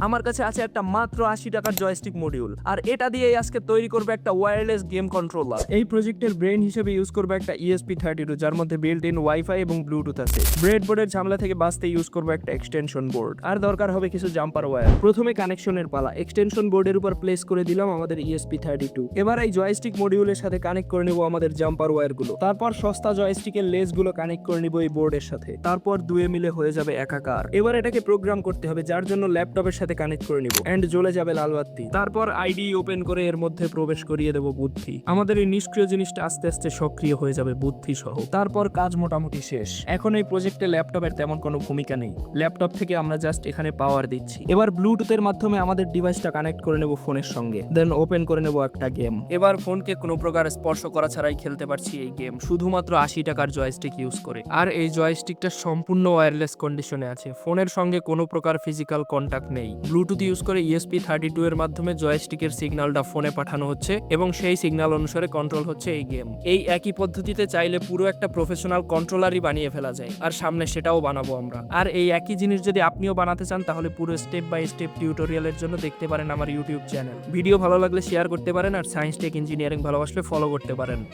আমার কাছে আছে একটা মাত্র 80 টাকার জয়স্টিক মডিউল, আর এটা দিয়েই আজকে তৈরি করবে একটা ওয়্যারলেস গেম কন্ট্রোলার। এই প্রজেক্টের ব্রেন হিসেবে ইউজ করবে একটা ESP32, যার মধ্যে বিল্ট ইন ওয়াইফাই এবং ব্লুটুথ আছে। ব্রেডবোর্ডের ঝামেলা থেকে বাঁচতে ইউজ করবে একটা এক্সটেনশন বোর্ড, আর দরকার হবে কিছু জাম্পার ওয়্যার। প্রথমে কানেকশনের পালা। এক্সটেনশন বোর্ডের উপর প্লেস করে দিলাম আমাদের ESP32। এবার এই জয়স্টিক মডিউলের সাথে কানেক্ট করে নেব আমাদের জাম্পার ওয়্যারগুলো। তারপর সস্তা জয়স্টিকের লেসগুলো কানেক্ট করে নিব এই বোর্ডের সাথে। তারপর দুয়ে মিলে হয়ে যাবে একাকার। এবার এটাকে প্রোগ্রাম করতে হবে, যার জন্য ল্যাপটপের সাথে কানেক্ট করে নিব এন্ড জ্বলে যাবে লাল বাতি। তারপর আইডি ওপেন করে এর মধ্যে প্রবেশ করিয়ে দেব বুদ্ধি। আমাদের এই নিষ্ক্রিয় জিনিসটা আস্তে আস্তে সক্রিয় হয়ে যাবে বুদ্ধি সহ। তারপর কাজ মোটামুটি শেষ। এখন এই প্রজেক্টে ল্যাপটপের তেমন কোনো ভূমিকা নেই, ল্যাপটপ থেকে আমরা জাস্ট এখানে পাওয়ার দিচ্ছি। এবার ব্লুটুথের মাধ্যমে আমাদের ডিভাইসটা কানেক্ট করে নেব ফোনের সঙ্গে, দেন ওপেন করে নেব একটা গেম। এবার ফোনকে কোনো প্রকার স্পর্শ করা ছাড়াই খেলতে পারছি এই গেম, শুধুমাত্র 80 টাকার জয়স্টিক ইউজ করে। আর এই জয়স্টিকটা সম্পূর্ণ ওয়্যারলেস কন্ডিশনে আছে, ফোনের সঙ্গে কোনো প্রকার ফিজিক্যাল কন্টাক্ট নেই। ব্লুটুথ ইউজ করে ESP32 এর মাধ্যমে জয়স্টিকের সিগন্যালটা ফোনে পাঠানো হচ্ছে এবং সেই সিগন্যাল অনুসারে কন্ট্রোল হচ্ছে এই গেম। এই একই পদ্ধতিতে চাইলে পুরো একটা প্রফেশনাল কন্ট্রোলারই বানিয়ে ফেলা যায়, আর সামনে সেটাও বানাবো আমরা। আর এই একই জিনিস যদি আপনিও বানাতে চান তাহলে পুরো স্টেপ বাই স্টেপ টিউটোরিয়ালের জন্য দেখতে পারেন আমার ইউটিউব চ্যানেল। ভিডিও ভালো লাগলে শেয়ার করতে পারেন, আর সায়েন্স টেক ইঞ্জিনিয়ারিং ভালোবাসলে ফলো করতে পারেন।